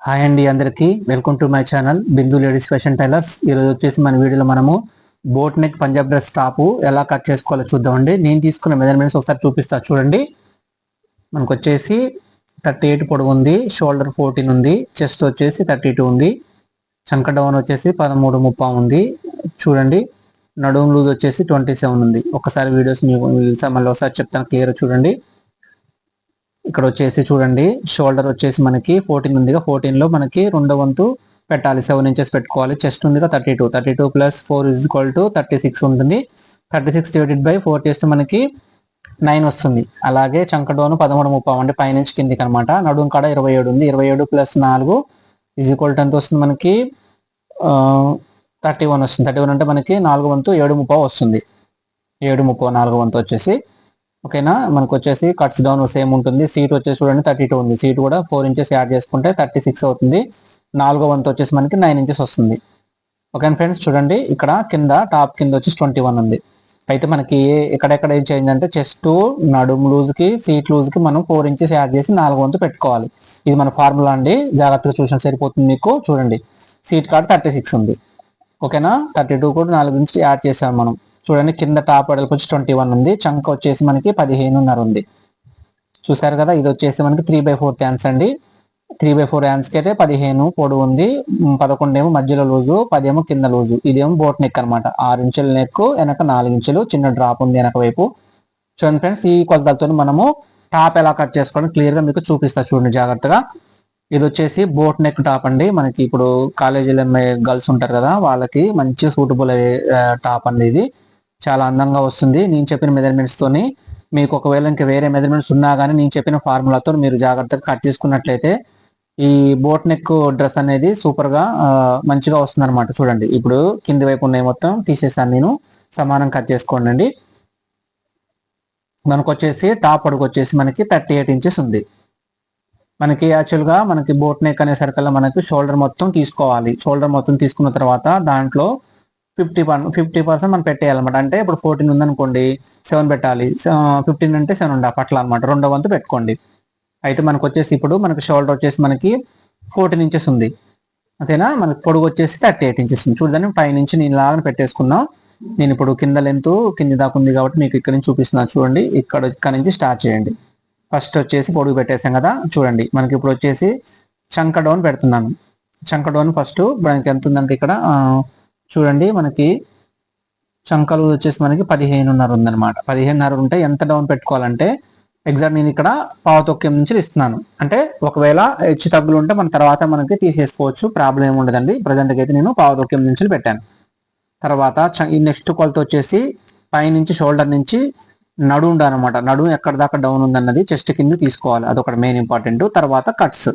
Hi అండి, అందరికీ welcome to my channel Bindu ladies fashion tailors. ఈరోజు వచ్చేసి మన వీడియోలో మనము boat neck Punjab dress top ఎలా కట్ చేసుకోవాలో చూద్దామండి. నేను తీసుకున్న మెజర్మెంట్స్ ఒకసారి చూపిస్తా చూడండి. మనకు వచ్చేసి 38 పొడవు ఉంది, షోల్డర్ 14 ఉంది, చెస్ట్ వచ్చేసి 32 ఉంది, చంక డౌన్ వచ్చేసి 13.5 ఉంది. చూడండి, నడుము లూజ్ వచ్చేసి 27 ఉంది. ఒకసారి వీడియోస్ మళ్ళీ ఒకసారి చెప్తాను, క్లియర్ చూడండి. ఇక్కడ వచ్చేసి చూడండి, షోల్డర్ వచ్చేసి మనకి 14 ఉందిగా, 14 లో మనకి రెండో వంతు పెట్టాలి, 7 ఇంచెస్ పెట్టుకోవాలి. చెస్ట్ ఉందిగా 32 ప్లస్ 4 = 36 ఉంటుంది. 36 డివైడెడ్ బై 4 చేస్తే మనకి 9 వస్తుంది. అలాగే చంక డౌన్ 13.5 అంటే పైనుంచి కిందికి అనమాట. నడుము కాడ 27 ఉంది. 27 ప్లస్ 4 = ఎంత వస్తుంది మనకి? 31 వస్తుంది. 31 అంటే మనకి 4 వంతు 7.5 వస్తుంది. 7.5 4 వంతు వచ్చేసి ఓకేనా. మనకు వచ్చేసి కట్స్ డౌన్ సేమ్ ఉంటుంది. సీట్ వచ్చేసి చూడండి 32 ఉంది. సీట్ కూడా 4 ఇంచెస్ యాడ్ చేసుకుంటే 36 అవుతుంది. 4వ వంతు వచ్చేసి మనకి 9 ఇంచెస్ వస్తుంది. ఓకే ఫ్రెండ్స్, చూడండి ఇక్కడ కింద టాప్ కింద వచ్చేసి 21 ఉంది. అయితే మనకి ఎక్కడెక్కడ ఏం చేంజ్ అంటే చెస్ట్ నడుము లూజ్కి సీట్ లూజ్కి మనం 4 ఇంచెస్ యాడ్ చేసి 4 వంతు పెట్టుకోవాలి. ఇది మన ఫార్ములా అండి, జాగ్రత్తగా చూసిన సరిపోతుంది మీకు. చూడండి, సీట్ కార్డ్ 36 ఉంది. ఓకేనా, 32 కూడా 4 ఇంచెస్ యాడ్ చేసాం మనం. చూడండి, కింద టాప్ వెడల్పు వచ్చి 21 ఉంది. చంక వచ్చేసి మనకి 15.5 ఉంది. చూసారు కదా, ఇది వచ్చేసి మనకి 3/4 హ్యాండ్స్ అండి. 3/4 హ్యాండ్స్కి అయితే 15 పొడవు ఉంది, 11 ఏమో మధ్యలో లూజు, 10 ఏమో కింద లూజు. ఇదేమో బోట్ నెక్ అనమాట. 6 ఇంచుల నెక్, వెనక 4 ఇంచులు చిన్న డ్రాప్ ఉంది వెనక వైపు. చూడండి ఫ్రెండ్స్, ఈ కొలతలతో మనము టాప్ ఎలా కట్ చేసుకోవడం క్లియర్గా మీకు చూపిస్తా చూడండి జాగ్రత్తగా. ఇది వచ్చేసి బోట్ నెక్ టాప్ అండి. మనకి ఇప్పుడు కాలేజీలో గర్ల్స్ ఉంటారు కదా, వాళ్ళకి మంచి సూటబుల్ అయ్యే టాప్ అండి. ఇది చాలా అందంగా వస్తుంది. నేను చెప్పిన మెజర్మెంట్స్ తోని. మీకు ఒకవేళ ఇంకా వేరే మెజర్మెంట్స్ ఉన్నా కానీ నేను చెప్పిన ఫార్ములాతో మీరు జాగ్రత్తగా కట్ చేసుకున్నట్లయితే ఈ బోట్ నెక్ డ్రెస్ అనేది సూపర్ గా మంచిగా వస్తుంది అనమాట. చూడండి, ఇప్పుడు కింది వైపు ఉన్నాయి మొత్తం తీసేసాను నేను. సమానం కట్ చేసుకోండి అండి. మనకు వచ్చేసి టాప్ పొడుగు వచ్చేసి మనకి 38 ఇంచెస్ ఉంది. మనకి యాక్చువల్గా మనకి బోట్ నెక్ అనే సరికల్లా మనకి షోల్డర్ మొత్తం తీసుకోవాలి. షోల్డర్ మొత్తం తీసుకున్న తర్వాత దాంట్లో 50% మనం పెట్టేయాలన్నమాట. అంటే ఇప్పుడు 14 ఉందనుకోండి, 7 పెట్టాలి. 15 అంటే 7.5 అట్లా అనమాట. రెండో వంతు పెట్టుకోండి. అయితే మనకు వచ్చేసి ఇప్పుడు మనకి షోల్డర్ వచ్చేసి మనకి 14 ఇంచెస్ ఉంది. అంతేనా. మనకి పొడుగు వచ్చేసి 38 ఇంచెస్ ఉంది. చూడండి, పైనుంచి నేను ఇలాగ పెట్టేసుకుందాం. నేను ఇప్పుడు కింద లెంత్ కింది దాకా ఉంది కాబట్టి మీకు ఇక్కడ నుంచి చూపిస్తున్నాను. చూడండి, ఇక్కడ నుంచి స్టార్ట్ చేయండి. ఫస్ట్ వచ్చేసి పొడుగు పెట్టేసాం కదా. చూడండి, మనకి ఇప్పుడు వచ్చేసి చంక డౌన్ పెడుతున్నాను. చంక డౌన్ ఫస్ట్ మనకి ఎంత ఉందంటే ఇక్కడ చూడండి, మనకి చంకలు వచ్చేసి మనకి 15.5 ఉందన్నమాట. 15.5 ఉంటే ఎంత డౌన్ పెట్టుకోవాలంటే ఎగ్జాక్ట్ నేను ఇక్కడ పావుతొక్కెం నుంచి ఇస్తున్నాను. అంటే ఒకవేళ హెచ్చు తగ్గులు ఉంటే మన తర్వాత మనకి తీసేసుకోవచ్చు, ప్రాబ్లం ఏమి ఉండదండి. ప్రజెంట్కి అయితే నేను పావుతొక్కెం నుంచి పెట్టాను. తర్వాత ఈ నెక్స్ట్ కొలత వచ్చేసి పైనుంచి షోల్డర్ నుంచి నడుము అనమాట. నడుము ఎక్కడ దాకా డౌన్ ఉందన్నది చెస్ట్ కింద తీసుకోవాలి, అదొకటి మెయిన్ ఇంపార్టెంట్. తర్వాత కట్స్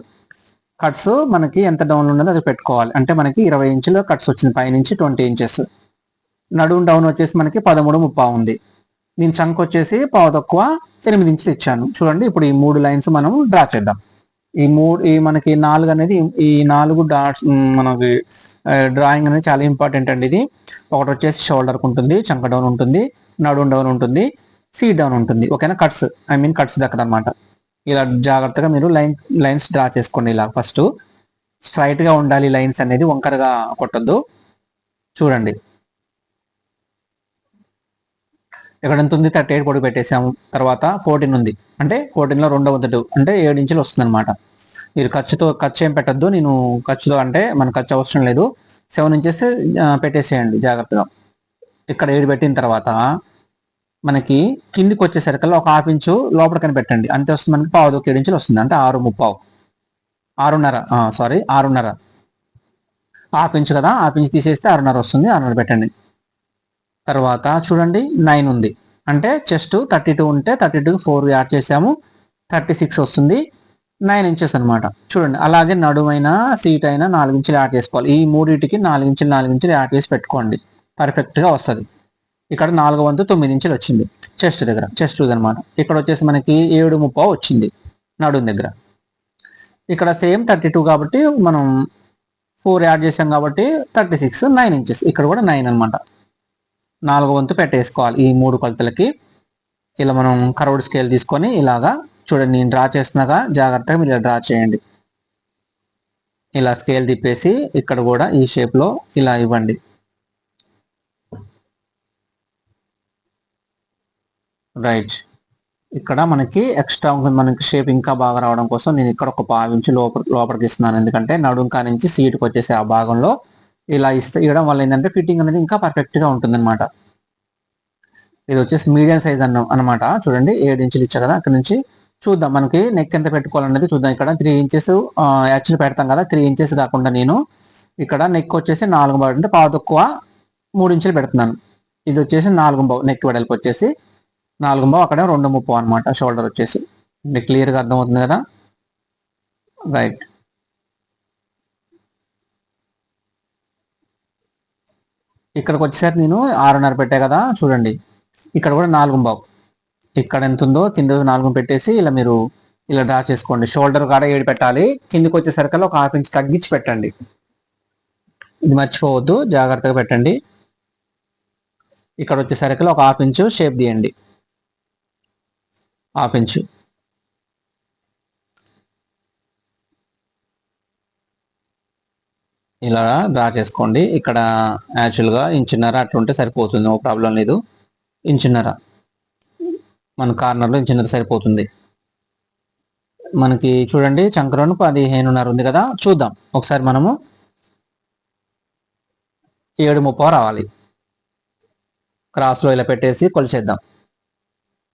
మనకి ఎంత డౌన్ ఉన్నదో అది పెట్టుకోవాలి. అంటే మనకి 20 ఇంచుల కట్స్ వచ్చింది, పైనుంచి 20 ఇంచెస్. నడుము డౌన్ వచ్చేసి మనకి 13.5 ఉంది. దీని చంక్ వచ్చేసి పావు తక్కువ 8 ఇంచులు ఇచ్చాను. చూడండి, ఇప్పుడు ఈ 3 లైన్స్ మనం డ్రా చేద్దాం. ఈ మనకి 4 అనేది, ఈ 4 డాట్స్ మనకి డ్రాయింగ్ అనేది చాలా ఇంపార్టెంట్ అండి. ఇది ఒకటి వచ్చేసి షోల్డర్కి ఉంటుంది, చంక డౌన్ ఉంటుంది, నడుము డౌన్ ఉంటుంది, సీట్ డౌన్ ఉంటుంది. ఓకేనా, కట్స్ దగ్గర అనమాట. ఇలా జాగ్రత్తగా మీరు లైన్స్ డ్రా చేసుకోండి. ఇలా ఫస్ట్ స్ట్రైట్ గా ఉండాలి లైన్స్ అనేది, వంకరగా కొట్టద్దు. చూడండి, ఇక్కడ ఎంత ఉంది? 38 పొడుగు పెట్టేసాము. తర్వాత 14 ఉంది, అంటే 14లో రెండవ వంతు అంటే 7 ఇంచులు వస్తుంది అనమాట. మీరు ఖర్చు ఏం పెట్టద్దు. నేను ఖర్చుతో అంటే మనకు ఖర్చు అవసరం లేదు. 7 ఇంచెస్ పెట్టేసేయండి జాగ్రత్తగా. ఇక్కడ 7 పెట్టిన తర్వాత మనకి కిందికి వచ్చేసరికల్లా ఒక 1/2 ఇంచు లోపలికని పెట్టండి. అంతే వస్తుంది మనకి. 7 ఇంచులు వస్తుంది, అంటే 6.5 6.5 హాఫ్ ఇంచు కదా, 1/2 ఇంచు తీసేస్తే 6.5 వస్తుంది. 6.5 పెట్టండి. తర్వాత చూడండి, 9 ఉంది. అంటే చెస్ట్ 32 ఉంటే 32కి 4 యాడ్ చేసాము, 36 వస్తుంది. 9 ఇంచెస్ అనమాట. చూడండి, అలాగే నడుమైనా సీట్ అయినా 4 ఇంచులు యాడ్ చేసుకోవాలి. ఈ మూడింటికి 4 ఇంచులు యాడ్ చేసి పెట్టుకోండి, పర్ఫెక్ట్గా వస్తుంది. ఇక్కడ 4 వంతు 9 ఇంచులు వచ్చింది చెస్ట్ దగ్గర, చెస్ట్ లూజ్ అనమాట. ఇక్కడ వచ్చేసి మనకి 7.5 వచ్చింది నడుము దగ్గర. ఇక్కడ సేమ్ 32 కాబట్టి మనం 4 యాడ్ చేసాం కాబట్టి 36, 9 ఇంచెస్. ఇక్కడ కూడా 9 అనమాట. 4 వంతు పెట్టేసుకోవాలి ఈ 3 కొలతలకి. ఇలా మనం కర్వ్డ్ స్కేల్ తీసుకొని ఇలాగా చూడండి, నేను డ్రా చేస్తున్నాగా, జాగ్రత్తగా మీరు డ్రా చేయండి. ఇలా స్కేల్ తిప్పేసి ఇక్కడ కూడా ఈ షేప్లో ఇలా ఇవ్వండి. రైట్, ఇక్కడ మనకి ఎక్స్ట్రా మనకి షేప్ ఇంకా బాగా రావడం కోసం నేను ఇక్కడ ఒక పావించి లోపలికి ఇస్తున్నాను. ఎందుకంటే నడుంకా నుంచి సీటుకి వచ్చేసి ఆ భాగంలో ఇలా ఇవ్వడం వల్ల ఏంటంటే ఫిట్టింగ్ అనేది ఇంకా పర్ఫెక్ట్గా ఉంటుంది అనమాట. ఇది వచ్చేసి మీడియం సైజ్ అనమాట. చూడండి 7 ఇంచులు ఇచ్చా కదా, అక్కడ నుంచి చూద్దాం మనకి నెక్ ఎంత పెట్టుకోవాలనేది చూద్దాం. ఇక్కడ 3 ఇంచెస్ యాక్చువల్ పెడతాం కదా, 3 ఇంచెస్ కాకుండా నేను ఇక్కడ నెక్ వచ్చేసి 4 అంటే పావు తక్కువ 3 ఇంచులు పెడుతున్నాను. ఇది వచ్చేసి 4 నెక్ వెడల్పు వచ్చేసి 4 అక్కడ 2.30 అనమాట షోల్డర్ వచ్చేసి. మీకు క్లియర్గా అర్థమవుతుంది కదా. రైట్, ఇక్కడికి వచ్చేసరికి నేను 6.5 పెట్టా కదా, చూడండి ఇక్కడ కూడా 4 ఇక్కడ ఎంత ఉందో కింద 4 పెట్టేసి ఇలా మీరు ఇలా డ్రా చేసుకోండి. షోల్డర్ కాడ 7 పెట్టాలి, కిందికి వచ్చేసరికి ఒక 1/2 ఇంచ్ తగ్గించి పెట్టండి. ఇది మర్చిపోవద్దు, జాగ్రత్తగా పెట్టండి. ఇక్కడ వచ్చేసరికి ఒక 1/2 ఇంచు షేప్ తీయండి, 1/2 ఇంచు. ఇలా డ్రా చేసుకోండి. ఇక్కడ యాక్చువల్గా 1.5 ఇంచ్ అట్లుంటే సరిపోతుంది, నో ప్రాబ్లం లేదు. 1.5 ఇంచ్ మన కార్నర్లో 1.5 ఇంచ్ సరిపోతుంది. మనకి చూడండి చంకరోను 15.5 ఉంది కదా, చూద్దాం ఒకసారి. మనము 7.30 రావాలి. క్రాస్లో ఇలా పెట్టేసి కొలిచేద్దాం.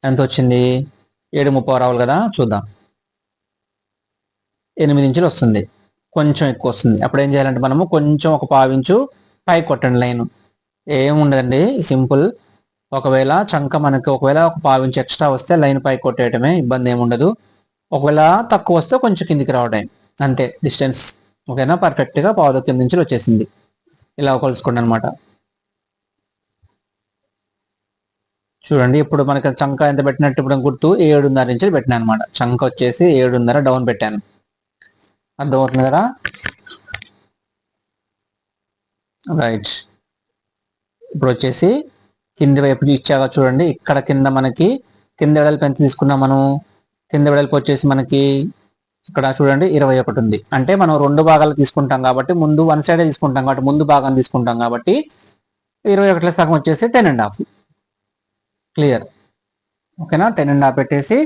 ఎంత వచ్చింది? 7.30 రావాలి కదా, చూద్దాం. 8 ఇంచులు వస్తుంది, కొంచెం ఎక్కువ వస్తుంది. అప్పుడు ఏం చేయాలంటే మనము కొంచెం ఒక 1/2 ఇంచు పైకి కొట్టండి లైన్. ఏముండదండి, సింపుల్. ఒకవేళ చంక మనకి ఒకవేళ ఒక 1/2 ఇంచు ఎక్స్ట్రా వస్తే లైన్ పైకి కొట్టేయటమే, ఇబ్బంది ఏముండదు. ఒకవేళ తక్కువ వస్తే కొంచెం కిందికి రావడం అంతే డిస్టెన్స్. ఓకేనా, పర్ఫెక్ట్గా 8 ఇంచులు వచ్చేసింది. ఇలా కొలుసుకోండి అనమాట. చూడండి ఇప్పుడు మనకి చంక ఎంత పెట్టినట్టు ఇప్పుడు గుర్తు 7.5 ఇంచులు పెట్టినాను అనమాట. చంక వచ్చేసి 7.5 డౌన్ పెట్టాను. అర్థమవుతుంది కదా. రైట్, ఇప్పుడు వచ్చేసి కింది వైపు ఇచ్చాక చూడండి, ఇక్కడ కింద మనకి కింద వెడల్పు ఎంత తీసుకున్నాం మనం? కింద వెడల్పు వచ్చేసి మనకి ఇక్కడ చూడండి 21 ఉంది. అంటే మనం 2 భాగాలు తీసుకుంటాం కాబట్టి ముందు 1 సైడే తీసుకుంటాం కాబట్టి ముందు భాగం తీసుకుంటాం కాబట్టి 21 సగం వచ్చేసి 10.5. క్లియర్, ఓకేనా. 10.5 పెట్టేసి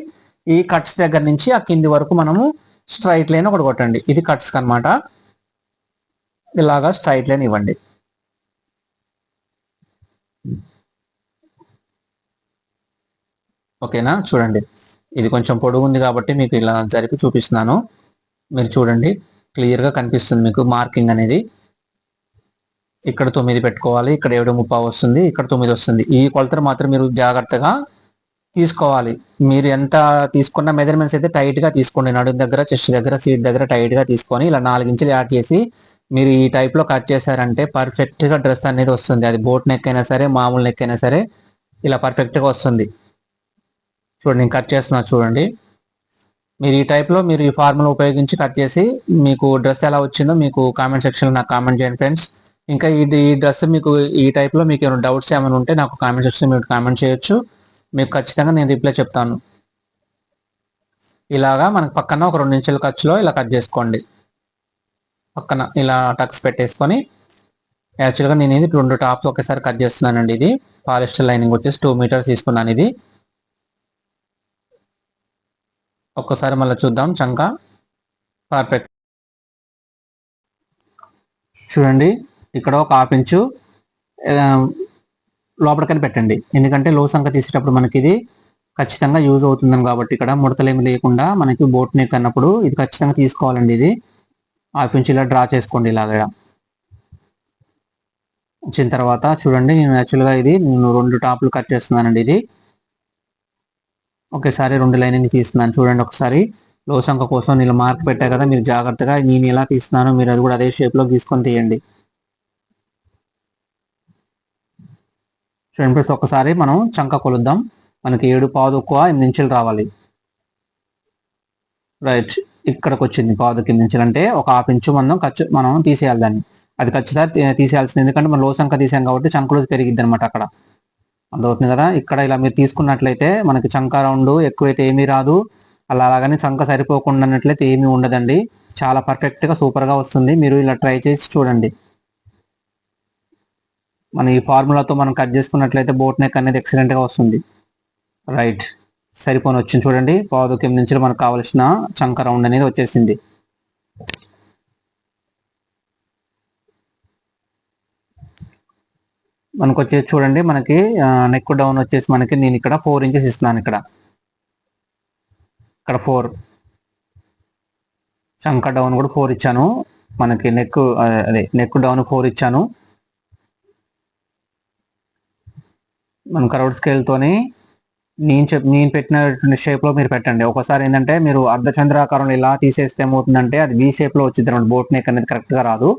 ఈ కట్స్ దగ్గర నుంచి ఆ కింది వరకు మనము స్ట్రైట్ లైన్ ఒకటి కొట్టండి. ఇది కట్స్ అనమాట. ఇలాగా స్ట్రైట్ లైన్ ఇవ్వండి. ఓకేనా, చూడండి ఇది కొంచెం పొడుగు ఉంది కాబట్టి మీకు ఇలా జరిపి చూపిస్తున్నాను. మీరు చూడండి క్లియర్గా కనిపిస్తుంది మీకు మార్కింగ్ అనేది. ఇక్కడ 9 పెట్టుకోవాలి, ఇక్కడ 7.30 వస్తుంది, ఇక్కడ 9 వస్తుంది. ఈ కొలతలు మాత్రం మీరు జాగ్రత్తగా తీసుకోవాలి. మీరు ఎంత తీసుకున్న మెజర్మెంట్స్ అయితే టైట్గా తీసుకోండి. నడుం దగ్గర, చెస్ట్ దగ్గర, సీట్ దగ్గర టైట్గా తీసుకొని ఇలా 4 ఇంచులు యాడ్ చేసి మీరు ఈ టైప్లో కట్ చేశారంటే పర్ఫెక్ట్గా డ్రెస్ అనేది వస్తుంది. అది బోట్ నెక్ అయినా సరే, మామూలు నెక్ అయినా సరే ఇలా పర్ఫెక్ట్గా వస్తుంది. చూడండి నేను కట్ చేస్తున్నా, చూడండి. మీరు ఈ టైప్లో మీరు ఈ ఫార్ములా ఉపయోగించి కట్ చేసి మీకు డ్రెస్ ఎలా వచ్చిందో మీకు కామెంట్ సెక్షన్లో నాకు కామెంట్ చేయండి ఫ్రెండ్స్. ఇంకా ఈ డ్రెస్ మీకు ఈ టైప్లో మీకు ఏమైనా డౌట్స్ ఏమైనా ఉంటే నాకు కామెంట్ సెక్షన్లో మీరు కామెంట్ చేయొచ్చు. మీకు ఖచ్చితంగా నేను రిప్లై చెప్తాను. ఇలాగా మనకు పక్కన ఒక 2 ఇంచుల ఖర్చులో ఇలా కట్ చేసుకోండి. పక్కన ఇలా టక్స్ పెట్టేసుకొని యాక్చువల్గా నేను ఇది 2 టాప్స్ ఒకేసారి కట్ చేస్తున్నానండి. ఇది పాలిస్టర్ లైనింగ్ వచ్చేసి 2 మీటర్స్ తీసుకున్నాను. ఇది ఒక్కసారి మళ్ళీ చూద్దాం. చంక పర్ఫెక్ట్. చూడండి ఇక్కడ ఒక 1/2 ఇంచు లోపలికని పెట్టండి. ఎందుకంటే లో సంఖ తీసేటప్పుడు మనకి ఇది ఖచ్చితంగా యూజ్ అవుతుందని కాబట్టి ఇక్కడ ముడతలేమి లేకుండా మనకి బోట్ నెక్ అన్నప్పుడు ఇది ఖచ్చితంగా తీసుకోవాలండి. ఇది 1/2 ఇంచు ఇలా డ్రా చేసుకోండి. ఇలాగా వచ్చిన తర్వాత చూడండి నేను యాక్చువల్గా నేను 2 టాప్లు కట్ చేస్తున్నానండి. ఇది ఒకేసారి 2 లైనింగ్ తీస్తున్నాను. చూడండి ఒకసారి లో సంఖ కోసం నేను మార్క్ పెట్టా కదా, మీరు జాగ్రత్తగా నేను ఎలా తీస్తున్నానో మీరు అది కూడా అదే షేప్లో గీసుకొని తీయండి. చూడండి ప్లస్ ఒకసారి మనం చంక కొలుద్దాం. మనకి 7.5 ఇంచులు రావాలి. రైట్, ఇక్కడికి వచ్చింది 7.5 ఇంచులు. అంటే ఒక 1/2 ఇంచు మనం తీసేయాలి దాన్ని. అది ఖచ్చితంగా తీసేయాల్సింది, ఎందుకంటే మనం లో సంఖ తీసాం కాబట్టి చంకలో పెరిగిద్ది అనమాట అక్కడ. అర్థమవుతుంది కదా. ఇక్కడ ఇలా మీరు తీసుకున్నట్లయితే మనకి చంక రౌండ్ ఎక్కువైతే ఏమీ రాదు. అలాగని చంక సరిపోకుండా అన్నట్లయితే ఏమీ ఉండదండి. చాలా పర్ఫెక్ట్గా సూపర్గా వస్తుంది. మీరు ఇలా ట్రై చేసి చూడండి. మన ఈ ఫార్ములాతో మనం కట్ చేసుకున్నట్లయితే బోట్ నెక్ అనేది ఎక్సలెంట్గా వస్తుంది. రైట్, సరిపోని వచ్చింది చూడండి. పావు కింద నుంచి మనకు కావాల్సిన చంక రౌండ్ అనేది వచ్చేసింది. మనకు వచ్చేసి చూడండి, మనకి నెక్ డౌన్ వచ్చేసి మనకి నేను ఇక్కడ 4 ఇంచెస్ ఇస్తున్నాను. ఇక్కడ 4 చంక డౌన్ కూడా 4 ఇచ్చాను. మనకి నెక్ డౌన్ 4 ఇచ్చాను. మనం కరౌడ్ స్కేల్తోని నేను పెట్టినటువంటి షేప్లో మీరు పెట్టండి. ఒకసారి ఏంటంటే మీరు అర్ధచంద్రాకారంలో ఇలా తీసేస్తే ఏమవుతుందంటే అది వీ షేప్లో వచ్చింది అనమాట. బోట్ నెక్ అనేది కరెక్ట్గా రాదు.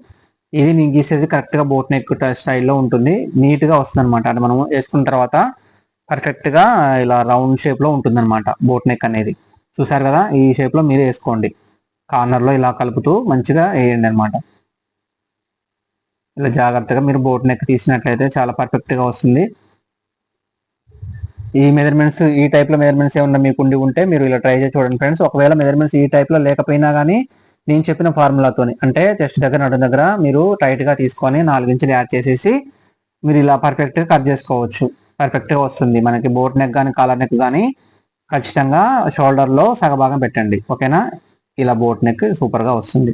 ఇది నేను గీసేది కరెక్ట్గా బోట్ నెక్ స్టైల్లో ఉంటుంది. నీట్గా వస్తుంది అనమాట. అది మనం వేసుకున్న తర్వాత పర్ఫెక్ట్గా ఇలా రౌండ్ షేప్లో ఉంటుంది అనమాట బోట్ నెక్ అనేది. చూసారు కదా, ఈ షేప్లో మీరు వేసుకోండి. కార్నర్లో ఇలా కలుపుతూ మంచిగా వేయండి అనమాట. ఇలా జాగ్రత్తగా మీరు బోట్ నెక్ తీసినట్లయితే చాలా పర్ఫెక్ట్గా వస్తుంది. ఈ మెజర్మెంట్స్, ఈ టైప్లో మెజర్మెంట్స్ ఏమన్నా మీకు ఉంటే మీరు ఇలా ట్రై చేసి చూడండి ఫ్రెండ్స్. ఒకవేళ మెజర్మెంట్స్ ఈ టైప్లో లేకపోయినా కానీ నేను చెప్పిన ఫార్ములాతోని, అంటే చెస్ట్ దగ్గర నడు దగ్గర మీరు టైట్గా తీసుకొని 4 ఇంచులు యాడ్ చేసేసి మీరు ఇలా పర్ఫెక్ట్గా కట్ చేసుకోవచ్చు. పర్ఫెక్ట్గా వస్తుంది. మనకి బోట్ నెక్ కానీ కాలర్ నెక్ కానీ ఖచ్చితంగా షోల్డర్లో సగభాగం పెట్టండి. ఓకేనా, ఇలా బోట్ నెక్ సూపర్గా వస్తుంది.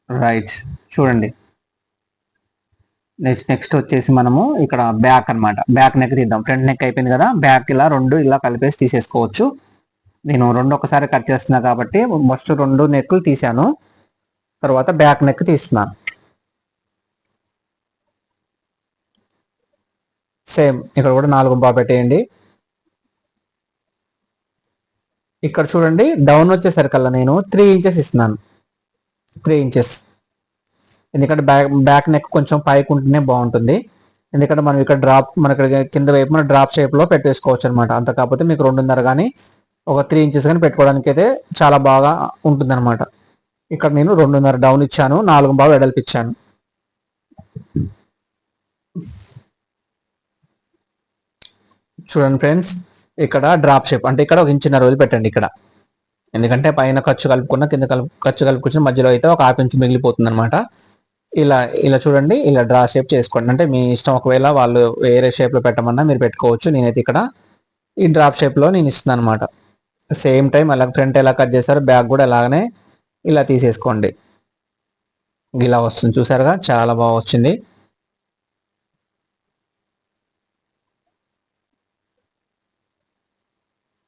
రైట్, చూడండి. నెక్స్ట్ వచ్చేసి మనము ఇక్కడ బ్యాక్ అనమాట. బ్యాక్ నెక్ తీద్దాం. ఫ్రంట్ నెక్ అయిపోయింది కదా, బ్యాక్ ఇలా 2 ఇలా కలిపేసి తీసేసుకోవచ్చు. నేను 2 ఒకసారి కట్ చేస్తున్నా కాబట్టి ఫస్ట్ 2 నెక్లు తీసాను. తర్వాత బ్యాక్ నెక్ తీస్తున్నాను. సేమ్ ఇక్కడ కూడా 4 బాగా పెట్టేయండి. ఇక్కడ చూడండి, డౌన్ వచ్చేసరికల్లా నేను 3 ఇంచెస్ ఇస్తున్నాను. 3 ఇంచెస్, ఎందుకంటే బ్యాక్ నెక్ కొంచెం పైకి ఉంటేనే బాగుంటుంది. ఎందుకంటే మనం ఇక్కడ మన కింద వైపు మన డ్రాప్ షేప్లో పెట్టేసుకోవచ్చు అనమాట. అంత కాకపోతే మీకు 2.5 కానీ ఒక 3 ఇంచెస్ కానీ పెట్టుకోవడానికి అయితే చాలా బాగా ఉంటుంది అనమాట. ఇక్కడ నేను 2.5 డౌన్ ఇచ్చాను, 4 బాగా వెడల్పు ఇచ్చాను. చూడండి ఫ్రెండ్స్, ఇక్కడ డ్రాప్ షేప్ అంటే ఇక్కడ 1.5 ఇంచ్ వదిలిపెట్టండి ఇక్కడ. ఎందుకంటే పైన ఖర్చు కలుపుకున్న కింద ఖర్చు కలుపుకున్న మధ్యలో అయితే ఒక 1/2 ఇంచ్ మిగిలిపోతుంది అనమాట. ఇలా చూడండి, ఇలా డ్రా షేప్ చేసుకోండి. అంటే మీ ఇష్టం, ఒకవేళ వాళ్ళు వేరే షేప్లో పెట్టమన్నా మీరు పెట్టుకోవచ్చు. నేనైతే ఇక్కడ ఈ డ్రాప్ షేప్లో నేను ఇస్తున్నాను అనమాట. సేమ్ టైం అలా ఫ్రంట్ ఎలా కట్ చేశారో బ్యాక్ కూడా అలాగనే ఇలా తీసేసుకోండి. ఇలా వస్తుంది, చూసారుగా, చాలా బాగా వచ్చింది.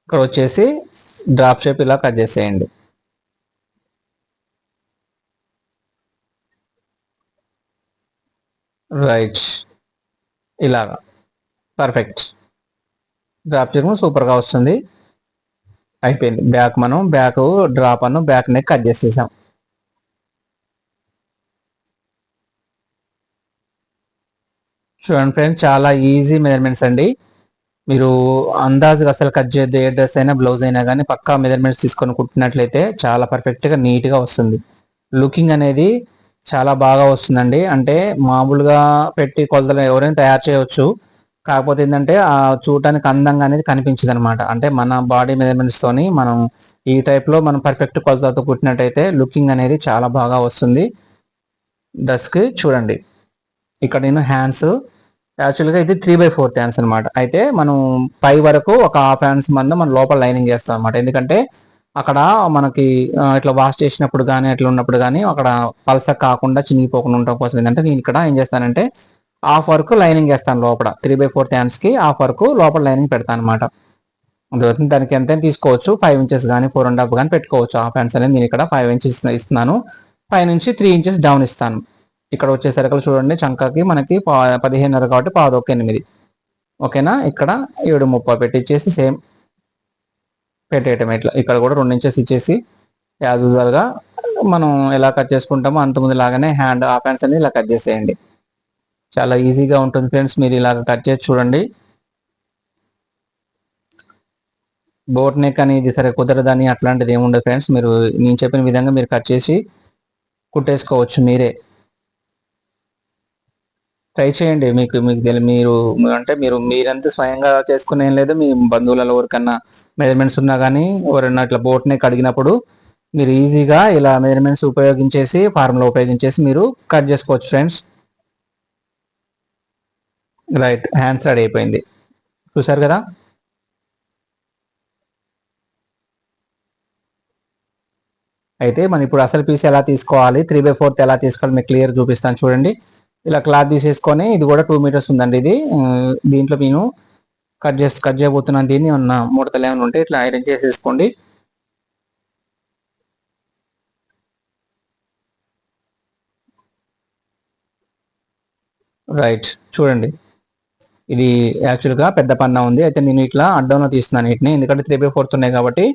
ఇక్కడ వచ్చేసి డ్రాప్ షేప్ ఇలా కట్ చేసేయండి. రైట్, ఇలాగా పర్ఫెక్ట్. డ్రాప్ చేయడం సూపర్గా వస్తుంది. అయిపోయింది. మనం back drop back neck cut చేసేసాం. చూడండి ఫ్రెండ్స్, చాలా ఈజీ మెజర్మెంట్స్ అండి. మీరు అందాజుగా అసలు కట్ చేయద్దు. ఏ డ్రెస్ అయినా బ్లౌజ్ అయినా కానీ పక్కా మెజర్మెంట్స్ తీసుకొని కుట్టినట్లయితే చాలా పర్ఫెక్ట్గా నీట్గా వస్తుంది. లుకింగ్ అనేది చాలా బాగా వస్తుందండి. అంటే మామూలుగా పెట్టి కొలతలు ఎవరైనా తయారు చేయవచ్చు. కాకపోతే ఏంటంటే ఆ చూడటానికి అందంగా అనేది కనిపించదు అనమాట. అంటే మన బాడీ మెజర్మెంట్స్ తోని మనం ఈ టైప్లో మనం పర్ఫెక్ట్ కొలతలతో కుట్టినట్టయితే లుకింగ్ అనేది చాలా బాగా వస్తుంది డ్రెస్కి. చూడండి, ఇక్కడ నేను హ్యాండ్స్, యాక్చువల్గా ఇది 3/4 హ్యాండ్స్ అనమాట. అయితే మనం పై వరకు ఒక హాఫ్ హ్యాండ్స్ మనం లోపల లైనింగ్ చేస్తాం అనమాట. ఎందుకంటే అక్కడ మనకి ఇట్లా వాష్ చేసినప్పుడు కానీ అట్లా ఉన్నప్పుడు కానీ అక్కడ పలస కాకుండా చినిగిపోకుండా ఉండటం కోసం ఏంటంటే నేను ఇక్కడ ఏం చేస్తానంటే హాఫ్ వరకు లైనింగ్ వేస్తాను లోపల. 3/4 హ్యాండ్స్కి హాఫ్ వరకు లోపల లైనింగ్ పెడతాను అనమాట. దానికి ఎంత తీసుకోవచ్చు, 5 ఇంచెస్ కానీ 4.5 కానీ పెట్టుకోవచ్చు. హాఫ్ హ్యాండ్స్ అనేది నేను ఇక్కడ 5 ఇంచెస్ ఇస్తున్నాను. పైనుంచి 3 ఇంచెస్ డౌన్ ఇస్తాను. ఇక్కడ వచ్చేసరికి చూడండి, చంకకి మనకి 15.5 కాబట్టి 8. ఓకేనా, ఇక్కడ 7.30 పెట్టించేసి సేమ్ పెట్టేయటం. ఇట్లా ఇక్కడ కూడా 2 ఇంచెస్ ఇచ్చేసి యాజ్ యూజువల్గా మనం ఎలా కట్ చేసుకుంటామో అంతకుముందు లాగానే హాఫ్ హ్యాండ్స్ అనేది ఇలా కట్ చేసేయండి. చాలా ఈజీగా ఉంటుంది ఫ్రెండ్స్. మీరు ఇలాగ కట్ చేసి చూడండి. బోట్ నెక్ అనేది సరే కుదరదని అట్లాంటిది ఏముండదు ఫ్రెండ్స్. మీరు నేను చెప్పిన విధంగా మీరు కట్ చేసి కుట్టేసుకోవచ్చు మీరే. ట్రై చేయండి. మీకు మీకు మీరు అంటే మీరంతా స్వయంగా చేసుకునే ఏం లేదు. మీ బంధువులలో ఎవరికన్నా మెజర్మెంట్స్ ఉన్నా కానీ ఎవరైనా ఇట్లా బోట్ నెక్ అడిగినప్పుడు మీరు ఈజీగా ఇలా మెజర్మెంట్స్ ఉపయోగించేసి ఫార్ములా ఉపయోగించేసి మీరు కట్ చేసుకోవచ్చు ఫ్రెండ్స్. రైట్, హ్యాండ్స్ రెడీ అయిపోయింది. చూసారు కదా. అయితే మనం ఇప్పుడు అసలు పీస్ ఎలా తీసుకోవాలి, 3/4 ఎలా తీసుకోవాలి మీకు క్లియర్ చూపిస్తాను చూడండి. ఇలా క్లాత్ తీసేసుకొని, ఇది కూడా 2 మీటర్స్ ఉందండి ఇది. దీంట్లో నేను కట్ చేయబోతున్నాను. దీన్ని ఏమన్నా ముడతలు ఏమైనా ఉంటే ఇట్లా ఐరన్ చేసేసుకోండి. రైట్, చూడండి ఇది యాక్చువల్గా పెద్ద పన్నా ఉంది. అయితే నేను ఇట్లా అడ్డంలో తీస్తున్నాను వీటిని, ఎందుకంటే 3/4 ఉన్నాయి కాబట్టి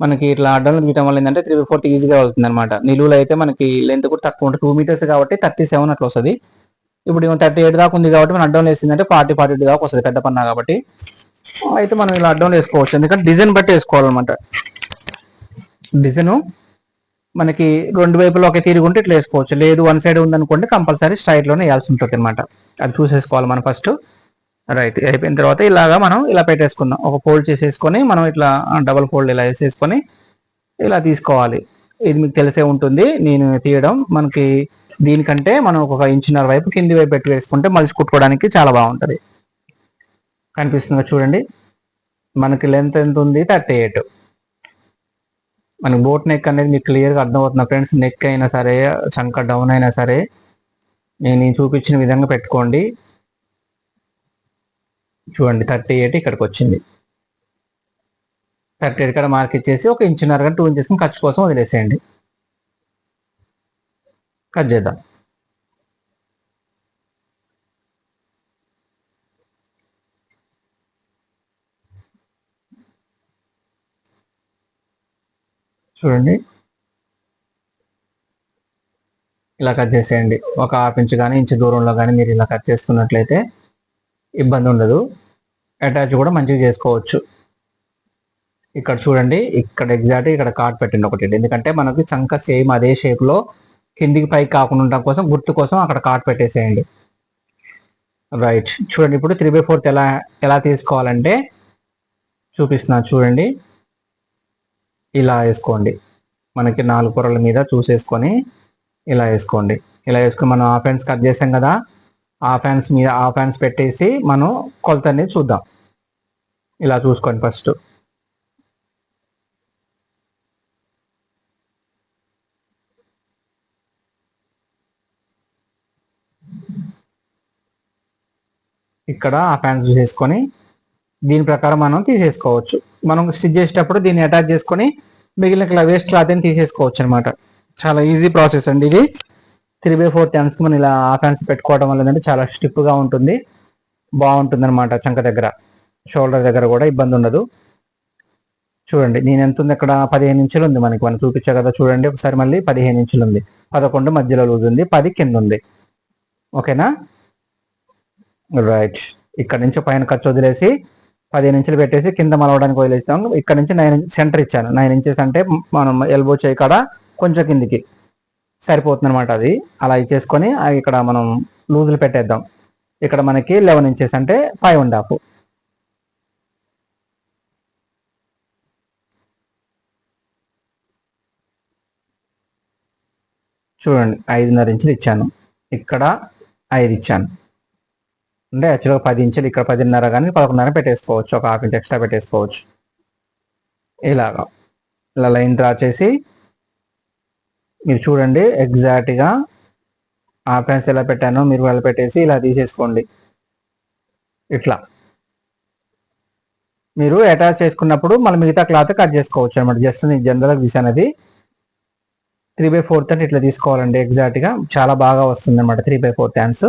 మనకి ఇట్లా అడ్డంలో తీయడం వల్ల ఏంటంటే 3/4 ఈజీగా అవుతుంది అనమాట. నిలువులో అయితే మనకి లెంత్ కూడా తక్కువ ఉంటుంది, 2 మీటర్స్ కాబట్టి 37 అట్లా వస్తుంది. ఇప్పుడు 38 దాకా ఉంది కాబట్టి మనం అడ్డంలో వేసిందంటే 42 దాకా వస్తుంది పెద్ద పన్నా కాబట్టి. అయితే మనం ఇలా అడ్డంలో వేసుకోవచ్చు, ఎందుకంటే డిజైన్ బట్టి వేసుకోవాలన్నమాట. డిజైన్ మనకి రెండు వైపులో ఒక తిరుగుంటే ఇట్లా వేసుకోవచ్చు, లేదు వన్ సైడ్ ఉందనుకోండి కంపల్సరీ స్ట్రైట్ లోనే వేయాల్సి ఉంటుంది అనమాట. అది చూసేసుకోవాలి మనం ఫస్ట్. రైట్, అయిపోయిన తర్వాత ఇలాగా మనం ఇలా పెట్టేసుకుందాం. ఒక ఫోల్డ్ చేసేసుకొని మనం ఇట్లా డబల్ ఫోల్డ్ ఇలా వేసేసుకొని ఇలా తీసుకోవాలి. ఇది మీకు తెలిసే ఉంటుంది నేను తీయడం. మనకి దీనికంటే మనం ఒక ఇంచున్నర వైపు కింది వైపు పెట్టి వేసుకుంటే మలిసి కుట్టుకోవడానికి చాలా బాగుంటుంది. కనిపిస్తుందా చూడండి, మనకి లెంత్ ఎంత ఉంది 38. మనకి బోట్ నెక్ అనేది మీకు క్లియర్గా అర్థమవుతుంది ఫ్రెండ్స్. నెక్ అయినా సరే చంక డౌన్ అయినా సరే నేను చూపించిన విధంగా పెట్టుకోండి. చూడండి 38 ఇక్కడికి వచ్చింది. 38 ఇక్కడ మార్క్ ఇచ్చేసి ఒక ఇంచున్నరగా 2 ఇంచెస్ ఖర్చు కోసం వదిలేసేయండి. కట్ చేద్దాం. చూడండి ఇలా కట్ చేసేయండి. ఒక హాఫ్ ఇంచ్ కానీ ఇంచు దూరంలో కానీ మీరు ఇలా కట్ చేసుకున్నట్లయితే ఇబ్బంది ఉండదు. అటాచ్ కూడా మంచిగా చేసుకోవచ్చు. ఇక్కడ చూడండి, ఇక్కడ ఎగ్జాక్ట్ ఇక్కడ కాట్ పెట్టండి ఒకటి, ఎందుకంటే మనకి చంక సేమ్ అదే షేప్ లో కిందికి పైకి కాకుండా ఉండడం కోసం గుర్తు కోసం అక్కడ కాట్ పెట్టేసేయండి. రైట్, చూడండి ఇప్పుడు 3/4 ఎలా ఎలా తీసుకోవాలంటే చూపిస్తున్నా చూడండి. ఇలా వేసుకోండి, మనకి 4 పొరల మీద చూసేసుకొని ఇలా వేసుకోండి. ఇలా వేసుకొని మనం హాఫ్ హ్యాండ్స్ కట్ చేసాం కదా, హాఫ్ హ్యాండ్స్ మీద హాఫ్ హ్యాండ్స్ పెట్టేసి మనం కొలత అనేది చూద్దాం. ఇలా చూసుకోండి ఫస్ట్. ఇక్కడ హాఫ్ హ్యాండ్స్ చూసేసుకొని దీని ప్రకారం మనం తీసేసుకోవచ్చు. మనం స్టిచ్ చేసేటప్పుడు దీన్ని అటాచ్ చేసుకొని మిగిలిన వేస్ట్ క్లాత్ అని తీసేసుకోవచ్చు అనమాట. చాలా ఈజీ ప్రాసెస్ అండి ఇది. 3/4 హ్యాండ్స్కి మనం ఇలా హాఫ్ హ్యాండ్స్ పెట్టుకోవడం వల్ల ఏంటంటే చాలా స్టిప్గా ఉంటుంది, బాగుంటుంది అనమాట. చంక దగ్గర షోల్డర్ దగ్గర కూడా ఇబ్బంది ఉండదు. చూడండి నేను ఎంత ఉంది, ఇక్కడ 15 ఇంచులు ఉంది మనకి, మనం చూపించా కదా చూడండి ఒకసారి. మళ్ళీ 15 ఇంచులు ఉంది, 11 మధ్యలో లూజ్ ఉంది, 10 కింద ఉంది. ఓకేనా. రైట్, ఇక్కడ నుంచి పైన ఖర్చు వదిలేసి 15 ఇంచులు పెట్టేసి కింద మలవడానికి వదిలేస్తాం. ఇక్కడ నుంచి 9 సెంటర్ ఇచ్చాను. 9 ఇంచెస్ అంటే మనం ఎల్బో చేయి కాడ కొంచెం కిందికి సరిపోతుంది అనమాట. అది అలా ఇచ్చేసుకొని ఇక్కడ మనం లూజులు పెట్టేద్దాం. ఇక్కడ మనకి 11 ఇంచెస్ అంటే 5.5. చూడండి 5.5 ఇంచులు ఇచ్చాను, ఇక్కడ 5 ఇచ్చాను. అంటే యాక్చువల్గా 10 ఇంచులు, ఇక్కడ 10.5 కానీ 11.5 పెట్టేసుకోవచ్చు, ఒక హాఫ్ ఇంచ్ ఎక్స్ట్రా పెట్టేసుకోవచ్చు. ఇలాగా ఇలా లైన్ డ్రా చేసి మీరు చూడండి ఎగ్జాక్ట్గా హాఫ్ హ్యాండ్స్ ఎలా పెట్టానో మీరు ఎలా పెట్టేసి ఇలా తీసేసుకోండి. ఇట్లా మీరు అటాచ్ చేసుకున్నప్పుడు మళ్ళీ మిగతా క్లాత్ కట్ చేసుకోవచ్చు అనమాట. జస్ట్ నేను జనరల్గా తీసాను అది. 3/4 అంటే ఇట్లా తీసుకోవాలండి ఎగ్జాక్ట్గా, చాలా బాగా వస్తుంది అనమాట 3/4 హ్యాండ్స్.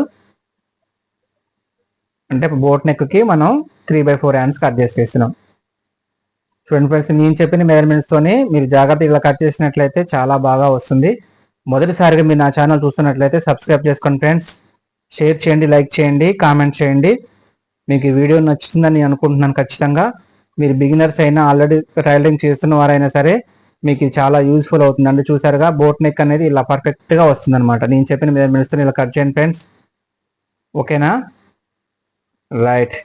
అంటే బోట్ నెక్కి మనం 3/4 హ్యాండ్స్ కట్ చేసేసినాం. చూడండి ఫ్రెండ్స్, నేను చెప్పిన మెజర్మెంట్స్తోనే మీరు జాగ్రత్తగా ఇలా కట్ చేసినట్లయితే చాలా బాగా వస్తుంది. మొదటిసారిగా మీరు నా ఛానల్ చూస్తున్నట్లయితే సబ్స్క్రైబ్ చేసుకోండి ఫ్రెండ్స్. షేర్ చేయండి, లైక్ చేయండి, కామెంట్ చేయండి. మీకు ఈ వీడియో నచ్చుతుందని నేను అనుకుంటున్నాను ఖచ్చితంగా. మీరు బిగినర్స్ అయినా ఆల్రెడీ టైలరింగ్ చేస్తున్న వారైనా సరే మీకు చాలా యూస్ఫుల్ అవుతుందండి. చూసారుగా బోట్ నెక్ అనేది ఇలా పర్ఫెక్ట్గా వస్తుంది అనమాట. నేను చెప్పిన మెజర్మెంట్స్తో ఇలా కట్ చేయండి ఫ్రెండ్స్. ఓకేనా రైట్.